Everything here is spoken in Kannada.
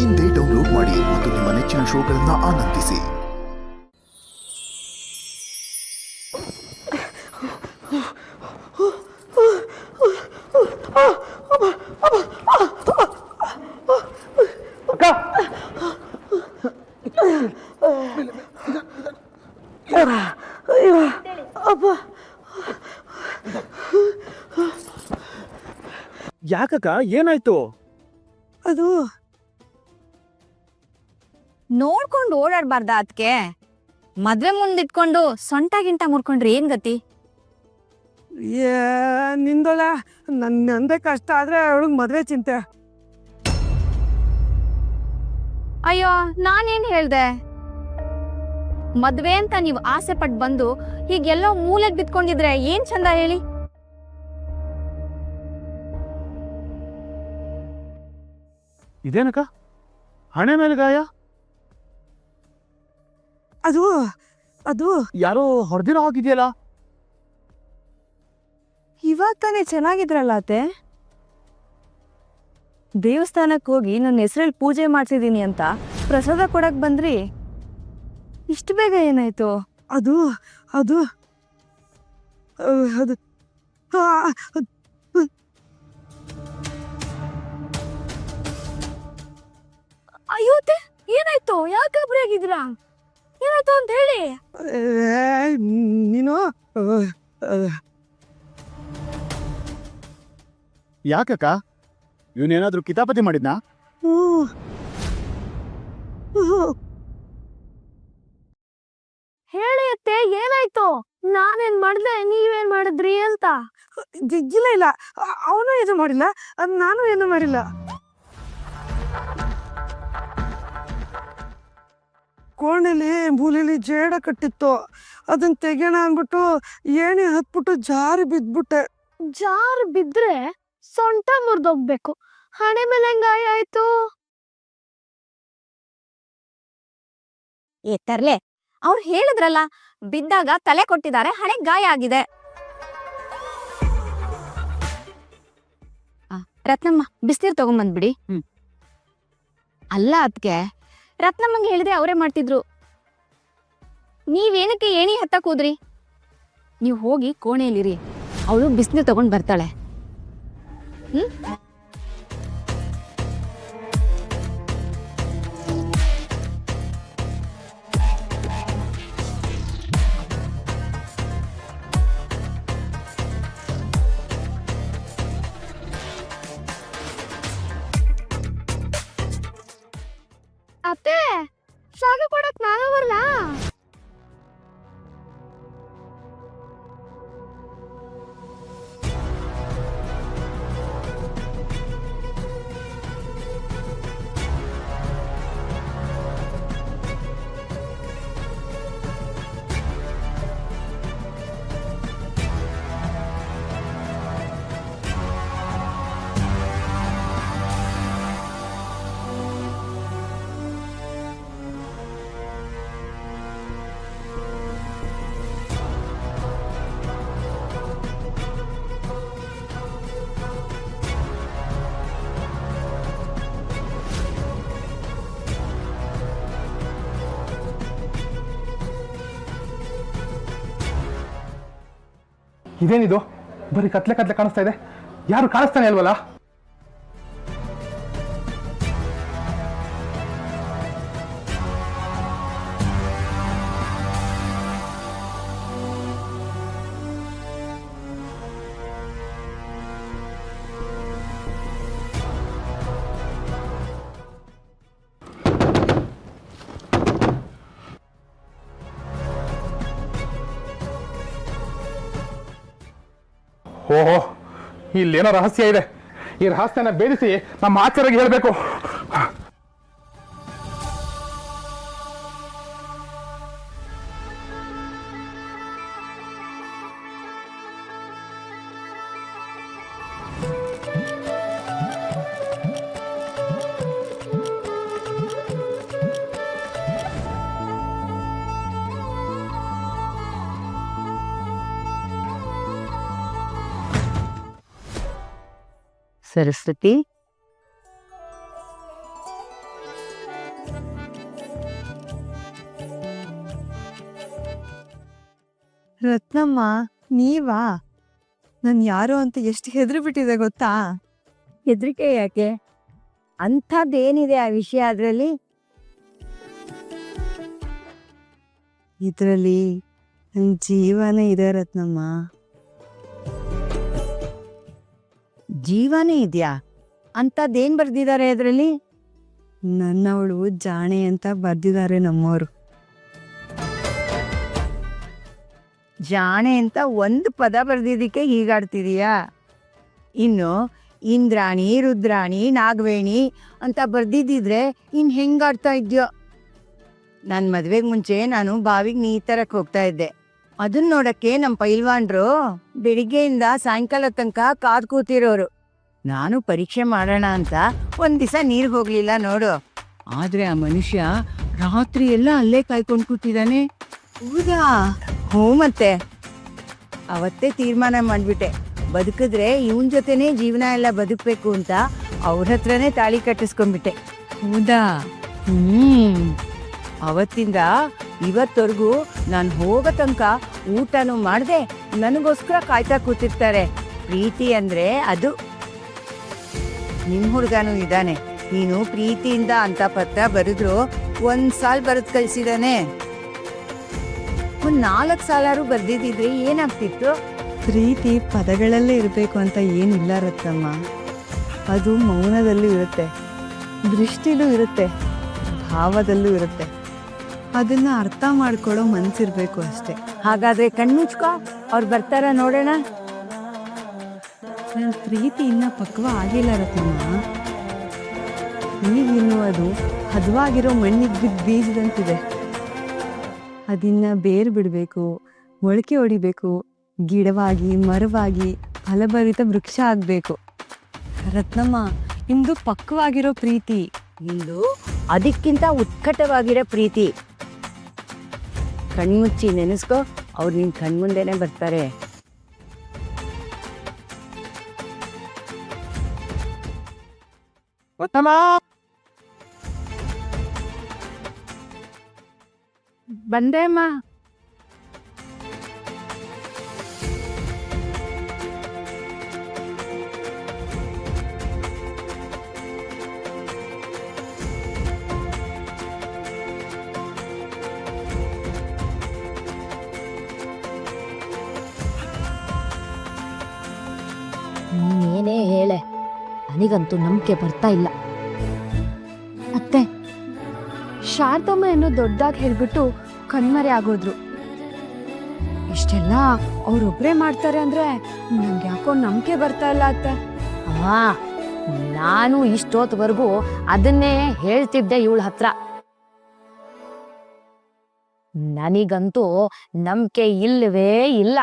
ಇಂದೇ ಡೌನ್ಲೋಡ್ ಮಾಡಿ ಮತ್ತು ನಿಮ್ಮ ನೆಚ್ಚಿನ ಶೋಗಳನ್ನು ಆನಂದಿಸಿ. ಯಾಕಕ್ಕ, ಏನಾಯ್ತು? ಅದು ನೋಡ್ಕೊಂಡು ಓಡಾಡ್ಬಾರ್ದ ಅದಕ್ಕೆ? ಮದ್ವೆ ಮುಂದಿಟ್ಕೊಂಡು ಸೊಂಟ ಗಿಂಟ ಮುರ್ಕೊಂಡ್ರೆ ಏನ್ ಗತಿ? ನಿಂದೊಳ ನಂದೇ ಕಷ್ಟ ಆದ್ರೆ ಅವಳಿಗೆ ಮದ್ವೆ ಚಿಂತೆ. ಅಯ್ಯೋ, ನಾನೇನ್ ಹೇಳ್ದೆ? ಮದ್ವೆ ಅಂತ ನೀವ್ ಆಸೆ ಪಟ್ ಬಂದು ಹೀಗೆಲ್ಲೋ ಮೂಲೆಗ್ ಬಿತ್ಕೊಂಡಿದ್ರೆ ಏನ್ ಚಂದ ಹೇಳಿ? ಇದೇನಕ್ಕ, ಹಣೆ ಮೇಲೆ ಗಾಯ? ಅದು ಅದು ಯಾರೋ ಹೊಡೆದಿರೋ ಹಾಗಿದೆಯಲ್ಲ? ಇವಾಗ ತಾನೇ ಚೆನ್ನಾಗಿದ್ರಲ್ಲ ಅತ್ತೆ. ದೇವಸ್ಥಾನಕ್ಕೆ ಹೋಗಿ ನನ್ನ ಹೆಸರಲ್ಲಿ ಪೂಜೆ ಮಾಡ್ಸಿದೀನಿ ಅಂತ ಪ್ರಸಾದ ಕೊಡಕ್ ಬಂದ್ರಿ, ಇಷ್ಟು ಬೇಗ ಏನಾಯ್ತು? ಅದು ಅದು ಅದು ಅಯ್ಯೋ ಏನಾಯ್ತು? ಯಾಕೆ ಗಾಬರಿ ಆಗಿದ್ರಾ? ಏನಾಯ್ತು ಅಂತ ಹೇಳಿ. ನೀನು ಯಾಕಕ್ಕ, ಇವನೇನಾದ್ರೂ ಕಿತಾಪತಿ ಮಾಡಿದ್ನಾ? ಹೇಳಿ ಅತ್ತೆ, ಏನಾಯ್ತು? ನಾನೇನ್ ಮಾಡ್ದೆ, ನೀವೇನ್ ಮಾಡಿದ್ರಿ ಅಂತ? ಇಲ್ಲ ಇಲ್ಲ, ಅವನು ಏನು ಮಾಡಿಲ್ಲ, ನಾನು ಏನು ಮಾಡಿಲ್ಲ. ಕೋಣೆಲಿ ಮೂಲೆಯಲ್ಲಿ ಜೇಡ ಕಟ್ಟಿತ್ತು, ಅದನ್ನ ತೆಗೆಯೋಣ ಅಂದ್ಬಿಟ್ಟು ಏಣಿ ಹತ್ಬಿಟ್ಟು ಜಾರಿ ಬಿದ್ಬಿಟ್ಟೆ. ಜಾರ್ ಬಿದ್ರೆ ಸೊಂಟ ಮುರಿದೋಗ್ಬೇಕು, ಹಣೆ ಮೇಲೆ ಗಾಯ ಆಯ್ತು. ಏ ತರ್ಲೆ, ಅವ್ರು ಹೇಳಿದ್ರಲ್ಲ, ಬಿದ್ದಾಗ ತಲೆ ಕೊಟ್ಟಿದ್ದಾರೆ, ಹಣೆ ಗಾಯ ಆಗಿದೆ. ರತ್ನಮ್ಮ, ಬಿಸ್ನೀರ್ ತಗೊಂಬಂದ್ಬಿಡಿ. ಅಲ್ಲ ಅದ್ಕೆ, ರತ್ನಮ್ಮಂಗೆ ಹೇಳಿದ್ರೆ ಅವರೇ ಮಾಡ್ತಿದ್ರು. ನೀವೇನಕ್ಕೆ ಏಣಿ ಹತ್ತಕ್ ಹೋದ್ರಿ? ನೀವು ಹೋಗಿ ಕೋಣೆಯಲ್ಲಿರಿ, ಅವಳು ಬಿಸ್ನೀರ್ ತಗೊಂಡ್ ಬರ್ತಾಳೆ. ಅತ್ತೆ, ಶಾಗ ಕೊಡಕ್ ನಾನು ಬರಲ್ಲ? ಇದೇನಿದು? ಬರೀ ಕತ್ಲೆ ಕತ್ಲೆ ಕಾಣಿಸ್ತಾ ಇದೆ, ಯಾರು ಕಾಣಿಸ್ತಾನೆ ಅಲ್ವಲ್ಲ? ಓಹೋ, ಇಲ್ಲೇನೋ ರಹಸ್ಯ ಇದೆ. ಈ ರಹಸ್ಯನ ಭೇದಿಸಿ ನಮ್ಮ ಆಚಾರ್ಯಗೆ ಹೇಳಬೇಕು. ಸರಸ್ವತಿ, ರತ್ನಮ್ಮ ನೀವಾ? ನಾನು ಯಾರು ಅಂತ ಎಷ್ಟು ಹೆದರಿ ಬಿಟ್ಟಿದೆ ಗೊತ್ತಾ? ಹೆದರಿಕೆ ಯಾಕೆ? ಅಂಥದ್ದೇನಿದೆ ಆ ವಿಷಯ ಅದರಲ್ಲಿ? ಇದರಲ್ಲಿ ನನ್ನ ಜೀವನೇ ಇದೆ ರತ್ನಮ್ಮ. ಜೀವನೇ ಇದೆಯಾ? ಅಂಥದ್ದೇನು ಬರ್ದಿದ್ದಾರೆ ಅದರಲ್ಲಿ? ನನ್ನವಳು ಜಾಣೆ ಅಂತ ಬರ್ದಿದ್ದಾರೆ ನಮ್ಮವರು. ಜಾಣೆ ಅಂತ ಒಂದು ಪದ ಬರ್ದಿದ್ದಕ್ಕೆ ಹೀಗಾಡ್ತಿದೀಯಾ? ಇನ್ನು ಇಂದ್ರಾಣಿ, ರುದ್ರಾಣಿ, ನಾಗವೇಣಿ ಅಂತ ಬರ್ದಿದ್ದಿದ್ರೆ ಇನ್ನು ಹೆಂಗಾಡ್ತಾ ಇದ್ಯೋ? ನನ್ನ ಮದುವೆಗೆ ಮುಂಚೆ ನಾನು ಬಾವಿಗೆ ನೀರು ತರಕ್ಕೆ ಹೋಗ್ತಾ ಇದ್ದೆ. ಅದನ್ನ ನೋಡಕ್ಕೆ ನಮ್ಮ ಪೈಲ್ವಾನ್ರು ಬೆಳಿಗ್ಗೆಯಿಂದ ಸಾಯಂಕಾಲ ತನಕ ಕಾದು ಕೂತಿರೋರು. ನಾನು ಪರೀಕ್ಷೆ ಮಾಡೋಣ ಅಂತ ಒಂದು ದಿವಸ ನೀರಿಗೆ ಹೋಗ್ಲಿಲ್ಲ ನೋಡು. ಆದ್ರೆ ಆ ಮನುಷ್ಯ ರಾತ್ರಿ ಎಲ್ಲ ಅಲ್ಲೇ ಕಾಯ್ಕೊಂಡು ಕೂತಿದ್ದಾನೆ. ಹೌದಾ? ಹ್ಞೂ ಮತ್ತೆ. ಅವತ್ತೇ ತೀರ್ಮಾನ ಮಾಡಿಬಿಟ್ಟೆ, ಬದುಕಿದ್ರೆ ಇವನ ಜೊತೆನೇ ಜೀವನ ಎಲ್ಲ ಬದುಕಬೇಕು ಅಂತ ಅವ್ರ ಹತ್ರನೇ ತಾಳಿ ಕಟ್ಟಿಸ್ಕೊಂಡ್ಬಿಟ್ಟೆ. ಹೌದಾ? ಅವತ್ತಿಂದ ಇವತ್ತವರೆಗೂ ನಾನು ಹೋಗೋ ತನಕ ಊಟನೂ ಮಾಡದೆ ನನಗೋಸ್ಕರ ಕಾಯ್ತಾ ಕೂತಿರ್ತಾರೆ. ಪ್ರೀತಿ ಅಂದ್ರೆ ಅದು. ನಿಮ್ಮ ಹುಡುಗನೂ ಇದ್ದಾನೆ. ನೀನು ಪ್ರೀತಿಯಿಂದ ಅಂತ ಪತ್ರ ಬರೆದ್ರು 1 ಸಾಲ ಬರೆದು ಕಳಿಸಿದಾನೆ. ಒಂದು 4 ಸಾಲಾರು ಬರ್ದಿದ್ದಿದ್ರೆ ಏನಾಗ್ತಿತ್ತು? ಪ್ರೀತಿ ಪದಗಳಲ್ಲೇ ಇರಬೇಕು ಅಂತ ಏನಿಲ್ಲ ರತ್ನಮ್ಮ. ಅದು ಮೌನದಲ್ಲೂ ಇರುತ್ತೆ, ದೃಷ್ಟಿಲೂ ಇರುತ್ತೆ, ಭಾವದಲ್ಲೂ ಇರುತ್ತೆ. ಅದನ್ನ ಅರ್ಥ ಮಾಡ್ಕೊಳ್ಳೋ ಮನ್ಸಿರ್ಬೇಕು ಅಷ್ಟೇ. ಹಾಗಾದ್ರೆ ಕಣ್ಮುಚ್ಕೋ, ಅವ್ರು ಬರ್ತಾರ ನೋಡೋಣ. ನನ್ನ ಪ್ರೀತಿ ಇನ್ನ ಪಕ್ವ ಆಗಿಲ್ಲ ರತ್ನಮ್ಮ. ಈಗಿನ್ನು ಅದು ಹದವಾಗಿರೋ ಮಣ್ಣಿಗೆ ಬಿದ್ದ ಬೀಜದಂತಿದೆ. ಅದಿನ್ನ ಬೇರು ಬಿಡಬೇಕು, ಮೊಳಕೆ ಹೊಡಿಬೇಕು, ಗಿಡವಾಗಿ ಮರವಾಗಿ ಫಲಭರಿತ ವೃಕ್ಷ ಆಗಬೇಕು. ರತ್ನಮ್ಮ, ನಿಮ್ದು ಪಕ್ವಾಗಿರೋ ಪ್ರೀತಿ, ನಿಂದು ಅದಕ್ಕಿಂತ ಉತ್ಕಟವಾಗಿರೋ ಪ್ರೀತಿ. ಕಣ್ಮುಚ್ಚಿ ನೆನೆಸ್ಕೋ, ಅವ್ರು ನಿನ್ ಕಣ್ಮುಂದೆನೆ ಬರ್ತಾರೆ. ಬಂದೆ ಅಮ್ಮ. ಏನೇ ಹೇಳೆ, ನನಗಂತೂ ನಂಬಿಕೆ ಬರ್ತಾ ಇಲ್ಲ. ಅತ್ತೆ, ಶಾರದಮ್ಮ ಏನೋ ದೊಡ್ಡದಾಗಿ ಹೇಳ್ಬಿಟ್ಟು ಕಣ್ಮರೆ ಆಗೋದ್ರು. ಇಷ್ಟೆಲ್ಲ ಅವ್ರೊಬ್ರೇ ಮಾಡ್ತಾರೆ ಅಂದ್ರೆ ನಂಗೆ ಯಾಕೋ ನಂಬಿಕೆ ಬರ್ತಾ ಇಲ್ಲ ಅತ್ತೆ. ನಾನು ಇಷ್ಟೊತ್ವರೆಗೂ ಅದನ್ನೇ ಹೇಳ್ತಿದ್ದೆ ಇವಳ ಹತ್ರ. ನನಗಂತೂ ನಂಬಿಕೆ ಇಲ್ಲವೇ ಇಲ್ಲ.